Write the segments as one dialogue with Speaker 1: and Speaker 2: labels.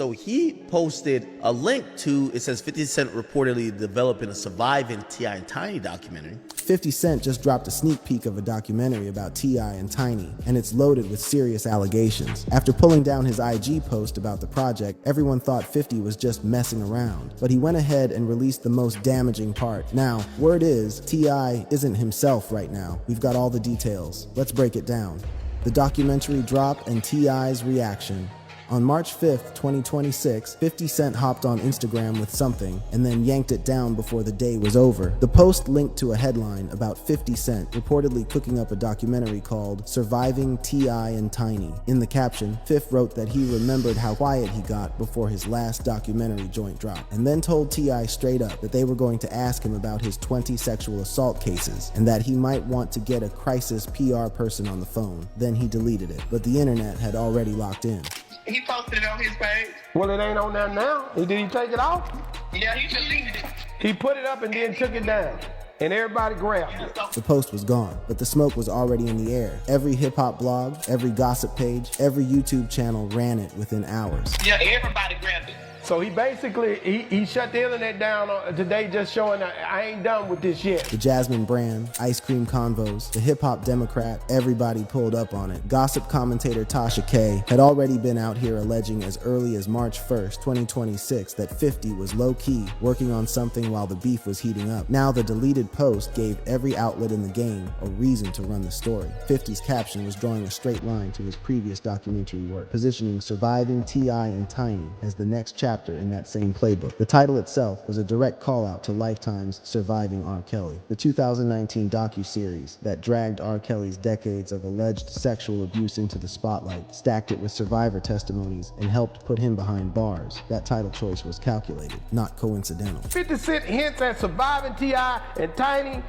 Speaker 1: So he posted a link to, it says 50 Cent reportedly developing a surviving T.I. and Tiny documentary.
Speaker 2: 50 Cent just dropped a sneak peek of a documentary about T.I. and Tiny, and it's loaded with serious allegations. After pulling down his IG post about the project, everyone thought 50 was just messing around, but he went ahead and released the most damaging part. Now, word is, T.I. isn't himself right now. We've got all the details. Let's break it down. The documentary drop and T.I.'s reaction. On March 5th, 2026, 50 Cent hopped on Instagram with something and then yanked it down before the day was over. The post linked to a headline about 50 Cent reportedly cooking up a documentary called Surviving T.I. and Tiny. In the caption, Fifth wrote that he remembered how quiet he got before his last documentary joint dropped, and then told T.I. straight up that they were going to ask him about his 20 sexual assault cases and that he might want to get a crisis PR person on the phone. Then he deleted it, but the internet had already locked in.
Speaker 3: He posted it on his page.
Speaker 4: Well, it ain't on there now. Did he take it off?
Speaker 3: Yeah, he deleted it.
Speaker 4: He put it up and then took it down. And everybody grabbed it.
Speaker 2: The post was gone, but the smoke was already in the air. Every hip-hop blog, every gossip page, every YouTube channel ran it within hours.
Speaker 3: Yeah, everybody grabbed it.
Speaker 4: So he basically, he shut the internet down today, just showing that I ain't done with this yet.
Speaker 2: The Jasmine brand, Ice Cream Convos, the Hip Hop Democrat, everybody pulled up on it. Gossip commentator Tasha K had already been out here alleging as early as March 1st, 2026 that 50 was low-key working on something while the beef was heating up. Now the deleted post gave every outlet in the game a reason to run the story. 50's caption was drawing a straight line to his previous documentary work, positioning Surviving T.I. and Tiny as the next chapter in that same playbook. The title itself was a direct call-out to Lifetime's Surviving R. Kelly, the 2019 docu-series that dragged R. Kelly's decades of alleged sexual abuse into the spotlight, stacked it with survivor testimonies, and helped put him behind bars. That title choice was calculated, not coincidental.
Speaker 4: 50 Cent hints at Surviving T.I. and Tiny,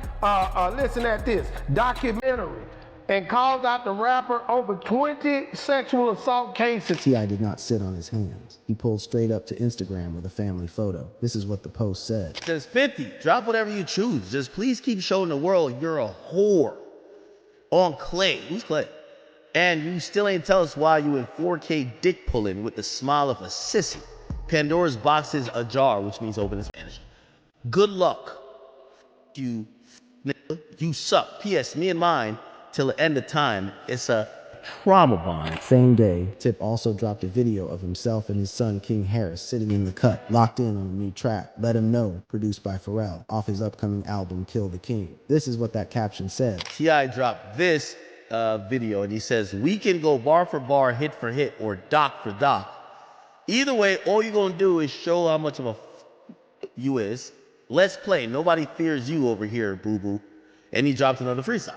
Speaker 4: listen at this, documentary, and calls out the rapper over 20 sexual assault cases.
Speaker 2: T.I. did not sit on his hands. He pulled straight up to Instagram with a family photo. This is what the post said.
Speaker 1: It says 50, drop whatever you choose. Just please keep showing the world you're a whore. On Clay. Who's Clay? And you still ain't tell us why you in 4K dick pulling with the smile of a sissy. Pandora's box is ajar, which means open in Spanish. Good luck. You suck. P.S. Me and mine till the end of time. It's a trauma bond.
Speaker 2: Same day, Tip also dropped a video of himself and his son King Harris sitting in the cut, locked in on a new track, Let Him Know, produced by Pharrell, off his upcoming album Kill the King. This is what that caption said.
Speaker 1: T.I. dropped this video and he says, we can go bar for bar, hit for hit, or doc for doc. Either way, all you're gonna do is show how much of a you is. Let's play. Nobody fears you over here, boo-boo. And he dropped another freestyle.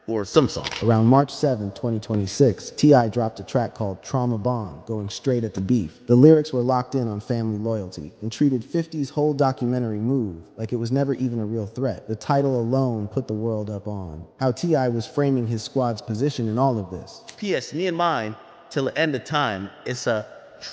Speaker 1: Or some song.
Speaker 2: Around March 7, 2026, T.I. dropped a track called Trauma Bond, going straight at the beef. The lyrics were locked in on family loyalty and treated 50's whole documentary move like it was never even a real threat. The title alone put the world up on how T.I. was framing his squad's position in all of this.
Speaker 1: P.S. Me and mine till the end of time. It's a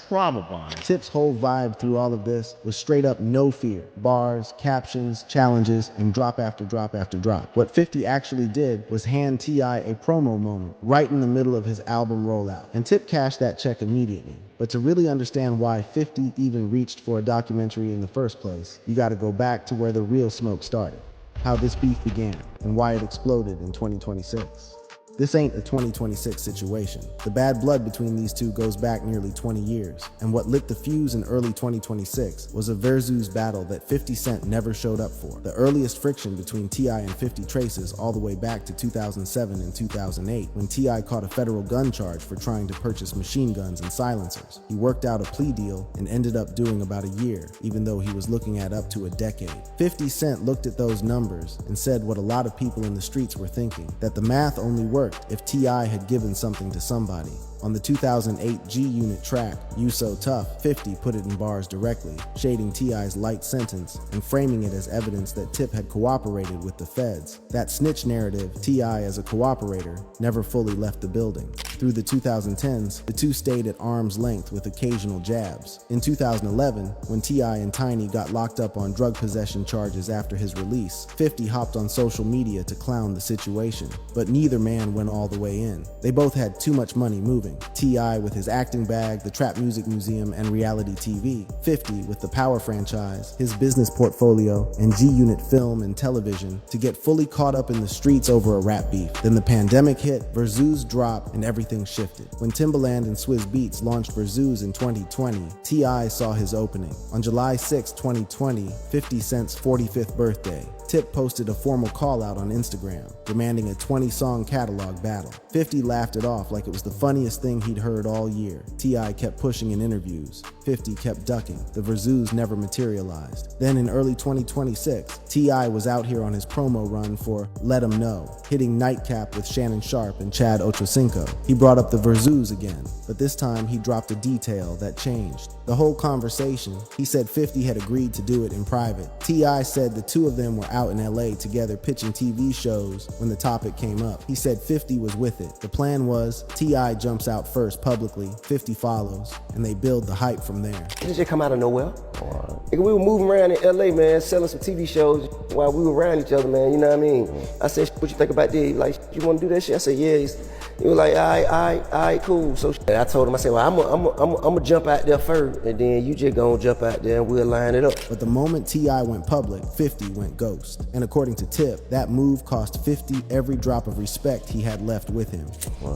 Speaker 1: trauma bond.
Speaker 2: Tip's whole vibe through all of this was straight up no fear. Bars, captions, challenges, and drop after drop after drop. What 50 actually did was hand T.I. a promo moment right in the middle of his album rollout. And Tip cashed that check immediately. But to really understand why 50 even reached for a documentary in the first place, you gotta go back to where the real smoke started, how this beef began, and why it exploded in 2026. This ain't a 2026 situation. The bad blood between these two goes back nearly 20 years, and what lit the fuse in early 2026 was a versus battle that 50 Cent never showed up for. The earliest friction between T.I. and 50 traces all the way back to 2007 and 2008, when T.I. caught a federal gun charge for trying to purchase machine guns and silencers. He worked out a plea deal and ended up doing about a year, even though he was looking at up to a decade. 50 Cent looked at those numbers and said what a lot of people in the streets were thinking, that the math only worked if T.I. had given something to somebody. On the 2008 G-Unit track, You So Tough, 50 put it in bars directly, shading T.I.'s light sentence and framing it as evidence that Tip had cooperated with the feds. That snitch narrative, T.I. as a cooperator, never fully left the building. Through the 2010s, the two stayed at arm's length with occasional jabs. In 2011, when T.I. and Tiny got locked up on drug possession charges after his release, 50 hopped on social media to clown the situation, but neither man went all the way in. They both had too much money moving, moving. T.I. with his acting bag, the Trap Music Museum, and reality TV. 50 with the Power franchise, his business portfolio, and G-Unit film and television to get fully caught up in the streets over a rap beef. Then the pandemic hit, Verzuz dropped, and everything shifted. When Timbaland and Swizz Beatz launched Verzuz in 2020, T.I. saw his opening. On July 6, 2020, 50 Cent's 45th birthday, Tip posted a formal call-out on Instagram, demanding a 20-song catalog battle. 50 laughed it off like it was the funniest thing he'd heard all year. T.I. kept pushing in interviews. 50 kept ducking. The Verzuz never materialized. Then in early 2026, T.I. was out here on his promo run for Let 'Em Know, hitting Nightcap with Shannon Sharp and Chad Ochocinco. He brought up the Verzuz again, but this time he dropped a detail that changed the whole conversation. He said 50 had agreed to do it in private. T.I. said the two of them were out in LA together pitching TV shows when the topic came up. He said 50 was with it. The plan was T.I. jumps out first publicly, 50 follows, and they build the hype from there.
Speaker 5: It just come out of nowhere. Nigga, we were moving around in LA, man, selling some TV shows while we were around each other, man, you know what I mean? I said, what you think about this? Like, you wanna do that shit? I said, yeah. He was like, all right, cool. So I told him, I said, well, I'm gonna jump out there first, and then you just gonna jump out there and we'll line it up.
Speaker 2: But the moment T.I. went public, 50 went ghost. And according to Tip, that move cost 50 every drop of respect he had left with him.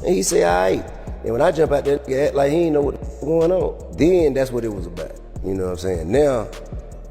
Speaker 5: And he said, all right. And when I jump out there, he act like he ain't know what's going on. Then that's what it was about. You know what I'm saying? Now,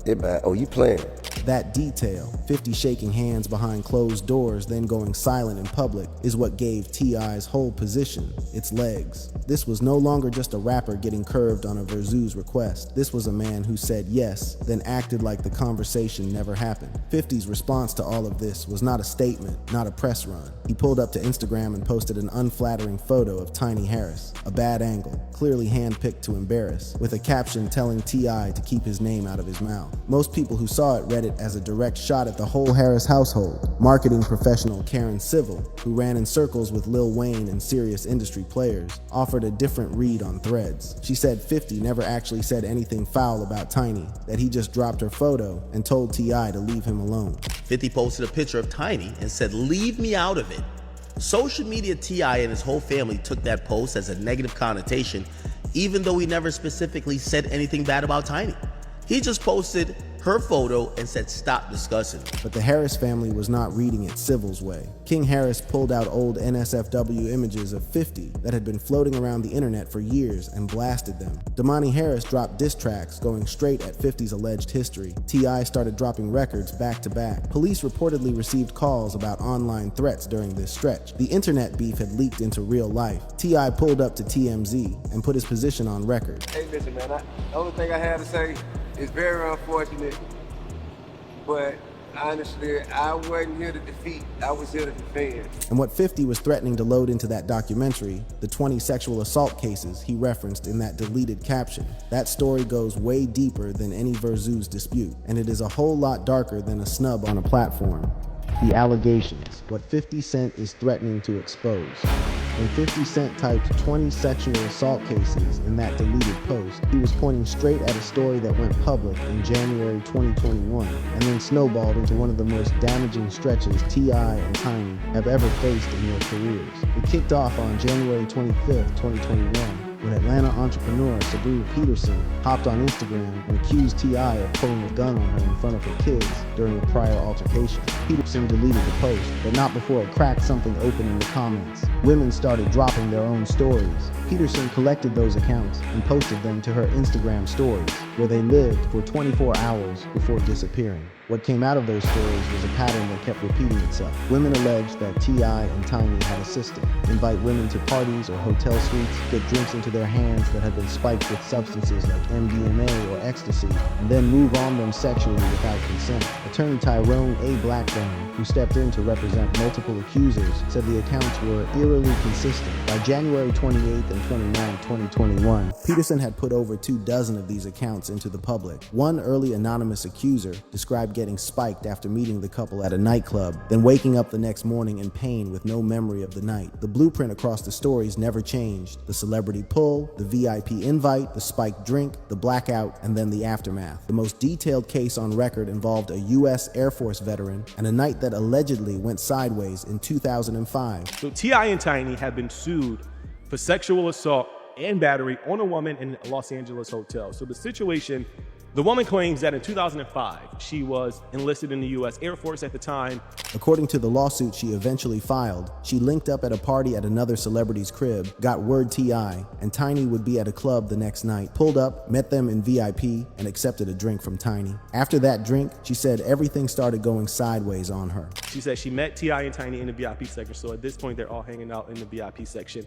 Speaker 5: it about, oh, you playing.
Speaker 2: That detail, 50 shaking hands behind closed doors, then going silent in public, is what gave T.I.'s whole position its legs. This was no longer just a rapper getting curved on a Verzuz request. This was a man who said yes, then acted like the conversation never happened. 50's response to all of this was not a statement, not a press run. He pulled up to Instagram and posted an unflattering photo of Tiny Harris, a bad angle, clearly handpicked to embarrass, with a caption telling T.I. to keep his name out of his mouth. Most people who saw it read it as a direct shot at the whole Harris household. Marketing professional Karen Civil, who ran in circles with Lil Wayne and serious industry players, offered a different read on Threads. She said 50 never actually said anything foul about Tiny, that he just dropped her photo and told T.I. to leave him alone.
Speaker 1: 50 posted a picture of Tiny and said, "Leave me out of it." Social media T.I. and his whole family took that post as a negative connotation, even though he never specifically said anything bad about Tiny. He just posted her photo and said, "Stop discussing."
Speaker 2: But the Harris family was not reading it Civil's way. King Harris pulled out old NSFW images of 50 that had been floating around the internet for years and blasted them. Damani Harris dropped diss tracks going straight at 50's alleged history. T.I. started dropping records back to back. Police reportedly received calls about online threats during this stretch. The internet beef had leaked into real life. T.I. pulled up to TMZ and put his position on record.
Speaker 6: Hey, listen, man, the only thing I have to say is very unfortunate, but honestly, I wasn't here to defeat, I was here to defend.
Speaker 2: And what 50 was threatening to load into that documentary, the 20 sexual assault cases he referenced in that deleted caption, that story goes way deeper than any Verzuz dispute, and it is a whole lot darker than a snub on a platform. The allegations, what 50 Cent is threatening to expose. When 50 Cent typed 20 sexual assault cases in that deleted post, he was pointing straight at a story that went public in January 2021 and then snowballed into one of the most damaging stretches T.I. and Tiny have ever faced in their careers. It kicked off on January 25th, 2021. When Atlanta entrepreneur Sabrina Peterson hopped on Instagram and accused T.I. of pulling a gun on her in front of her kids during a prior altercation. Peterson deleted the post, but not before it cracked something open in the comments. Women started dropping their own stories. Peterson collected those accounts and posted them to her Instagram stories, where they lived for 24 hours before disappearing. What came out of those stories was a pattern that kept repeating itself. Women alleged that T.I. and Tiny had a system: invite women to parties or hotel suites, get drinks into their hands that had been spiked with substances like MDMA or ecstasy, and then move on them sexually without consent. Attorney Tyrone A. Blackburn, who stepped in to represent multiple accusers, said the accounts were eerily consistent. By January 28th and 29th, 2021, Peterson had put over 24 of these accounts into the public. One early anonymous accuser described getting spiked after meeting the couple at a nightclub, then waking up the next morning in pain with no memory of the night. The blueprint across the stories never changed: the celebrity pull, the VIP invite, the spiked drink, the blackout, and then the aftermath. The most detailed case on record involved a U.S. Air Force veteran and a night that allegedly went sideways in 2005.
Speaker 7: So T.I. and Tiny have been sued for sexual assault and battery on a woman in a Los Angeles hotel. So the situation, the woman claims that in 2005, she was enlisted in the U.S. Air Force at the time.
Speaker 2: According to the lawsuit she eventually filed, she linked up at a party at another celebrity's crib, got word T.I., and Tiny would be at a club the next night, pulled up, met them in VIP, and accepted a drink from Tiny. After that drink, she said everything started going sideways on her.
Speaker 7: She said she met T.I. and Tiny in the VIP section, so at this point, they're all hanging out in the VIP section.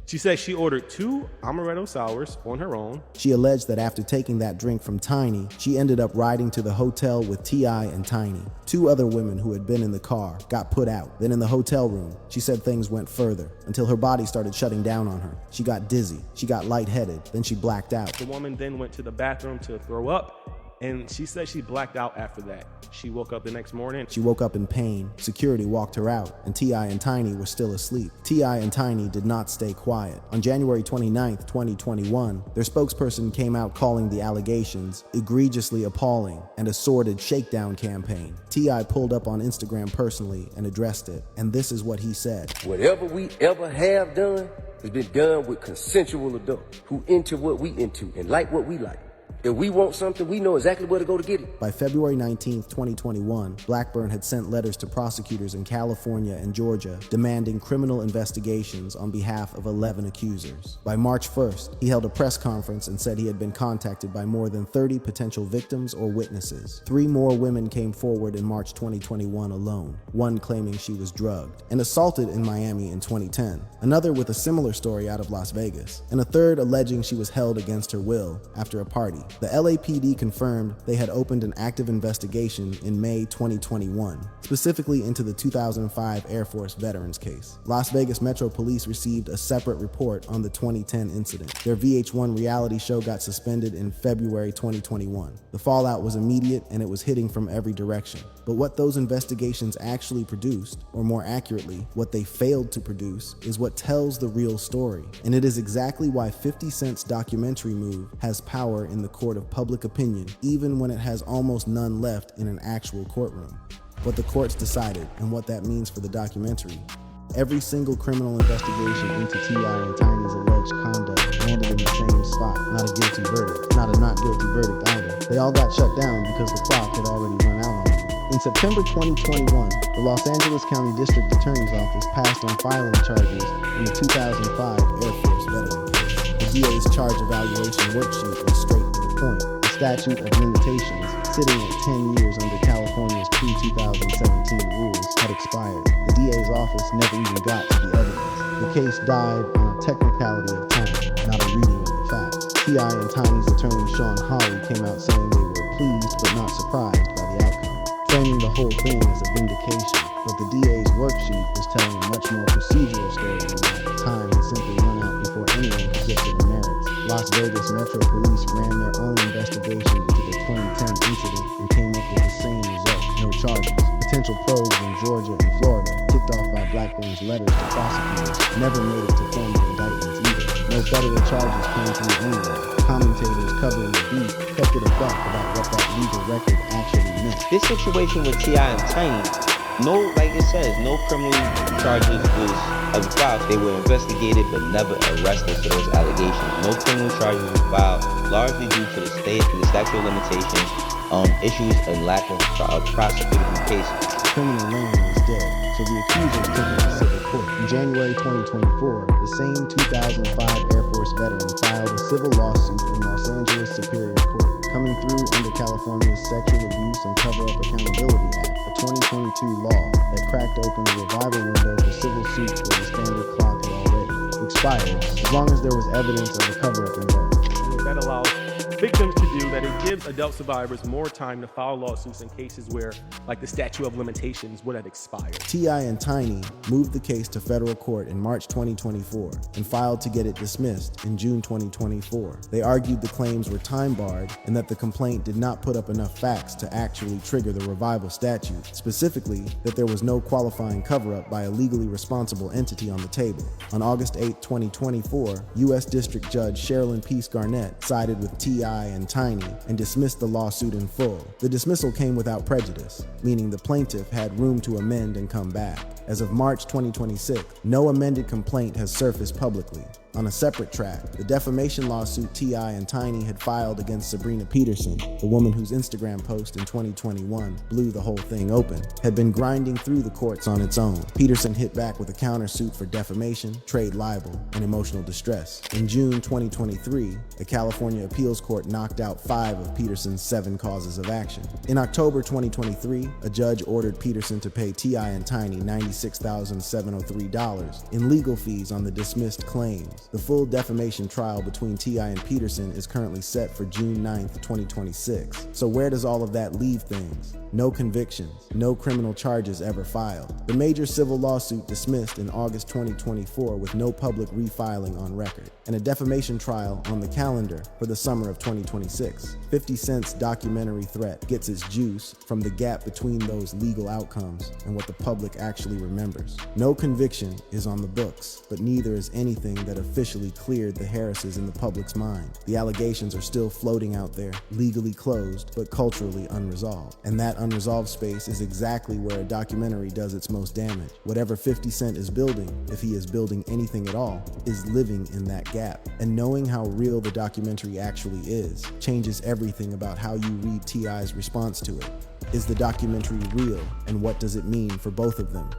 Speaker 7: She says she ordered 2 amaretto sours on her own.
Speaker 2: She alleged that after taking that drink from Tiny, she ended up riding to the hotel with T.I. and Tiny. 2 other women who had been in the car got put out. Then in the hotel room, she said things went further until her body started shutting down on her. She got dizzy, she got lightheaded, then she blacked out.
Speaker 7: The woman then went to the bathroom to throw up, and she said she blacked out after that. She woke up the next morning.
Speaker 2: She woke up in pain. Security walked her out, and T.I. and Tiny were still asleep. T.I. and Tiny did not stay quiet. On January 29th, 2021, their spokesperson came out calling the allegations egregiously appalling and a sordid shakedown campaign. T.I. pulled up on Instagram personally and addressed it, and this is what he said.
Speaker 5: Whatever we ever have done has been done with consensual adults who into what we into and like what we like. If we want something, we know exactly where to go to get it.
Speaker 2: By February 19th, 2021, Blackburn had sent letters to prosecutors in California and Georgia demanding criminal investigations on behalf of 11 accusers. By March 1st, he held a press conference and said he had been contacted by more than 30 potential victims or witnesses. 3 more women came forward in March 2021 alone, one claiming she was drugged and assaulted in Miami in 2010, another with a similar story out of Las Vegas, and a third alleging she was held against her will after a party. The LAPD confirmed they had opened an active investigation in May 2021, specifically into the 2005 Air Force veterans case. Las Vegas Metro Police received a separate report on the 2010 incident. Their VH1 reality show got suspended in February 2021. The fallout was immediate and it was hitting from every direction. But what those investigations actually produced, or more accurately, what they failed to produce, is what tells the real story. And it is exactly why 50 Cent's documentary move has power in the court of public opinion, even when it has almost none left in an actual courtroom. What the courts decided and what that means for the documentary. Every single criminal investigation into T.I. and Tiny's alleged conduct landed in the same spot. Not a guilty verdict, not a not guilty verdict either. They all got shut down because the clock had already run out on them. In September 2021, the Los Angeles County District Attorney's Office passed on filing charges in the 2005 Air Force veteran case. The DA's charge evaluation worksheet was straight to the point. The statute of limitations, sitting at 10 years under California's pre-2017 rules, had expired. The DA's office never even got to the evidence. The case died on a technicality of time, not a reading of the facts. T.I. and Tiny's attorney Sean Hawley came out saying they were pleased but not surprised by the outcome, framing the whole thing as a vindication. But the DA's worksheet was telling a much more procedural story than that. Time had simply run out before anyone could get to the merits. Las Vegas Metro Police ran their own investigation into the 2010 incident and came up with the same result: no charges. Potential probes in Georgia and Florida, kicked off by Blackburn's letters to prosecutors, never made it to formal indictments either. No federal charges came from anywhere. Commentators covering the beat kept it a buck about what that legal record actually meant.
Speaker 8: This situation with T.I. and Tiny, like it says, no criminal charges was filed. They were investigated but never arrested for those allegations. No criminal charges were filed, largely due to the statute of limitations, issues and lack of prosecutable cases.
Speaker 2: The criminal lane was dead, so the accusers took it to civil court. In January 2024, the same 2005 Air Force veteran filed a civil lawsuit in Los Angeles Superior Court, coming through under California's Sexual Abuse and Cover-Up Accountability Act, a 2022 law that cracked open the revival window for civil suits where the standard clock had already expired, as long as there was evidence of a cover-up involved.
Speaker 7: That allows victims to do that. It gives adult survivors more time to file lawsuits in cases where, like, the statute of limitations would have expired.
Speaker 2: T.I. and Tiny moved the case to federal court in March 2024 and filed to get it dismissed in June 2024. They argued the claims were time-barred and that the complaint did not put up enough facts to actually trigger the revival statute, specifically that there was no qualifying cover-up by a legally responsible entity on the table. On August 8, 2024, U.S. District Judge Sherilyn Peace Garnett sided with T.I. and Tiny and dismissed the lawsuit in full. The dismissal came without prejudice, meaning the plaintiff had room to amend and come back. As of March 2026, no amended complaint has surfaced publicly. On a separate track, the defamation lawsuit T.I. and Tiny had filed against Sabrina Peterson, the woman whose Instagram post in 2021 blew the whole thing open, had been grinding through the courts on its own. Peterson hit back with a countersuit for defamation, trade libel, and emotional distress. In June 2023, the California Appeals Court knocked out 5 of Peterson's 7 causes of action. In October 2023, a judge ordered Peterson to pay T.I. and Tiny $96,703 in legal fees on the dismissed claims. The full defamation trial between T.I. and Peterson is currently set for June 9th, 2026. So where does all of that leave things? No convictions, no criminal charges ever filed. The major civil lawsuit dismissed in August 2024 with no public refiling on record, and a defamation trial on the calendar for the summer of 2026. 50 Cent's documentary Threat gets its juice from the gap between those legal outcomes and what the public actually remembers. No conviction is on the books, but neither is anything that officially cleared the Harrises in the public's mind. The allegations are still floating out there, legally closed, but culturally unresolved. And that unresolved space is exactly where a documentary does its most damage. Whatever 50 Cent is building, if he is building anything at all, is living in that gap. And knowing how real the documentary actually is changes everything about how you read T.I.'s response to it. Is the documentary real, and what does it mean for both of them?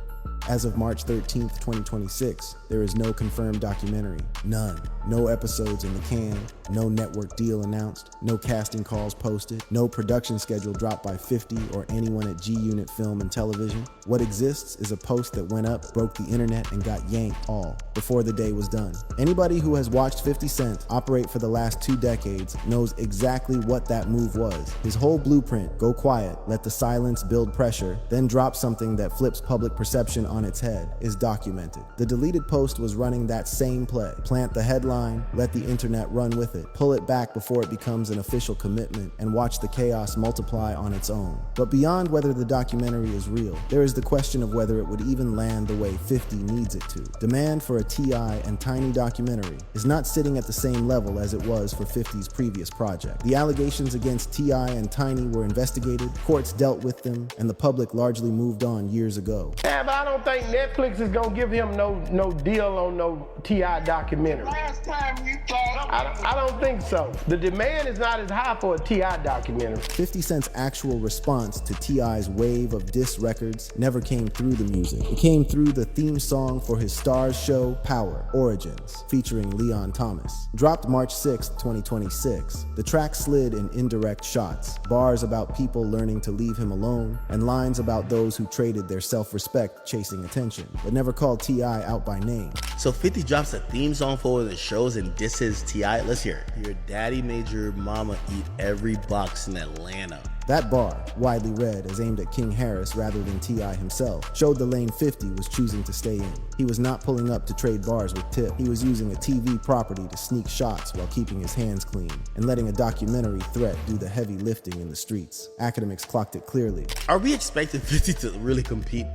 Speaker 2: As of March 13th, 2026, there is no confirmed documentary. None. No episodes in the can, no network deal announced, no casting calls posted, no production schedule dropped by 50 or anyone at G-Unit Film and Television. What exists is a post that went up, broke the internet, and got yanked all before the day was done. Anybody who has watched 50 Cent operate for the last 2 decades knows exactly what that move was. His whole blueprint, go quiet, let the silence build pressure, then drop something that flips public perception on its head, is documented. The deleted post was running that same play. Plant the headline, let the internet run with it, pull it back before it becomes an official commitment, and watch the chaos multiply on its own. But beyond whether the documentary is real, there is the question of whether it would even land the way 50 needs it to. Demand for a T.I. and Tiny documentary is not sitting at the same level as it was for 50's previous project. The allegations against T.I. and Tiny were investigated, courts dealt with them, and the public largely moved on years ago.
Speaker 4: Yeah, but I don't think Netflix is gonna give him no deal on no T.I. documentary.
Speaker 3: Last time you thought
Speaker 4: I don't think so. The demand is not as high for a T.I. documentary.
Speaker 2: 50 Cent's actual response to T.I.'s wave of diss records never came through the music. It came through the theme song for his Starz show, Power, Origins, featuring Leon Thomas. Dropped March 6, 2026, the track slid in indirect shots, bars about people learning to leave him alone, and lines about those who traded their self-respect chasing attention, but never called T.I. out by name.
Speaker 1: So 50 drops a theme song for one of the shows and disses T.I. Let's hear it. Your daddy made your mama eat every box in Atlanta.
Speaker 2: That bar, widely read as aimed at King Harris rather than T.I. himself, showed the lane 50 was choosing to stay in. He was not pulling up to trade bars with Tip. He was using a TV property to sneak shots while keeping his hands clean, and letting a documentary Threat do the heavy lifting in the streets. Academics clocked it clearly.
Speaker 1: Are we expecting 50 to really compete,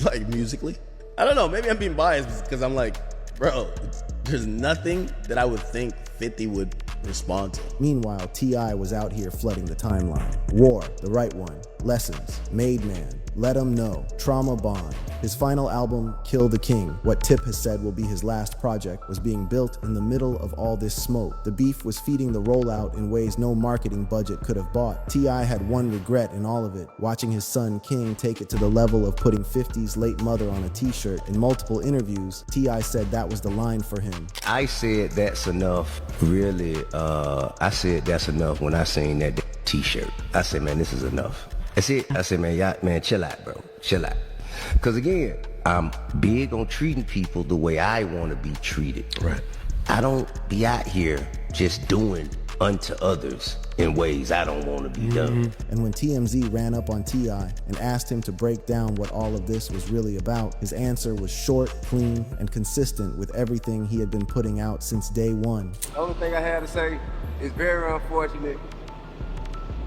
Speaker 1: like, musically? I don't know, maybe I'm being biased because I'm like, bro, there's nothing that I would think 50 would respond to.
Speaker 2: Meanwhile, T.I. was out here flooding the timeline. War, the right one. Lessons, Made Man, Let 'Em Know, Trauma Bond. His final album, Kill the King, what Tip has said will be his last project, was being built in the middle of all this smoke. The beef was feeding the rollout in ways no marketing budget could have bought. T.I. had one regret in all of it, watching his son King take it to the level of putting 50's late mother on a t-shirt. In multiple interviews, T.I. said that was the line for him.
Speaker 5: I said that's enough, really. I said that's enough when I seen that t-shirt. I said, man, this is enough. That's it. I said, man, chill out, bro. Chill out. Because again, I'm big on treating people the way I want to be treated.
Speaker 1: Right.
Speaker 5: I don't be out here just doing unto others in ways I don't want to be done.
Speaker 2: And when TMZ ran up on T.I. and asked him to break down what all of this was really about, his answer was short, clean, and consistent with everything he had been putting out since day one.
Speaker 6: The only thing I had to say is very unfortunate,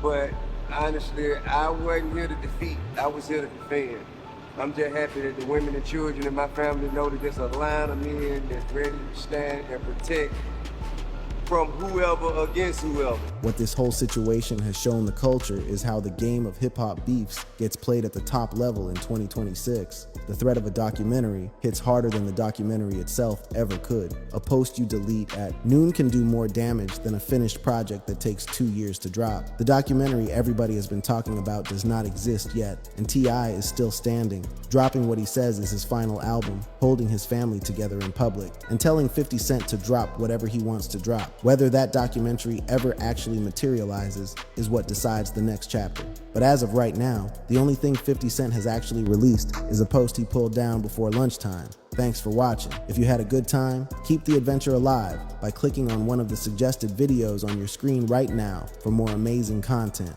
Speaker 6: but honestly, I wasn't here to defeat, I was here to defend. I'm just happy that the women and children in my family know that there's a line of men that's ready to stand and protect from whoever against whoever.
Speaker 2: What this whole situation has shown the culture is how the game of hip-hop beefs gets played at the top level in 2026. The threat of a documentary hits harder than the documentary itself ever could. A post you delete at noon can do more damage than a finished project that takes 2 years to drop. The documentary everybody has been talking about does not exist yet, and T.I. is still standing, dropping what he says is his final album, holding his family together in public, and telling 50 Cent to drop whatever he wants to drop. Whether that documentary ever actually materializes is what decides the next chapter. But as of right now, the only thing 50 Cent has actually released is a post he pulled down before lunchtime. Thanks for watching. If you had a good time, keep the adventure alive by clicking on one of the suggested videos on your screen right now for more amazing content.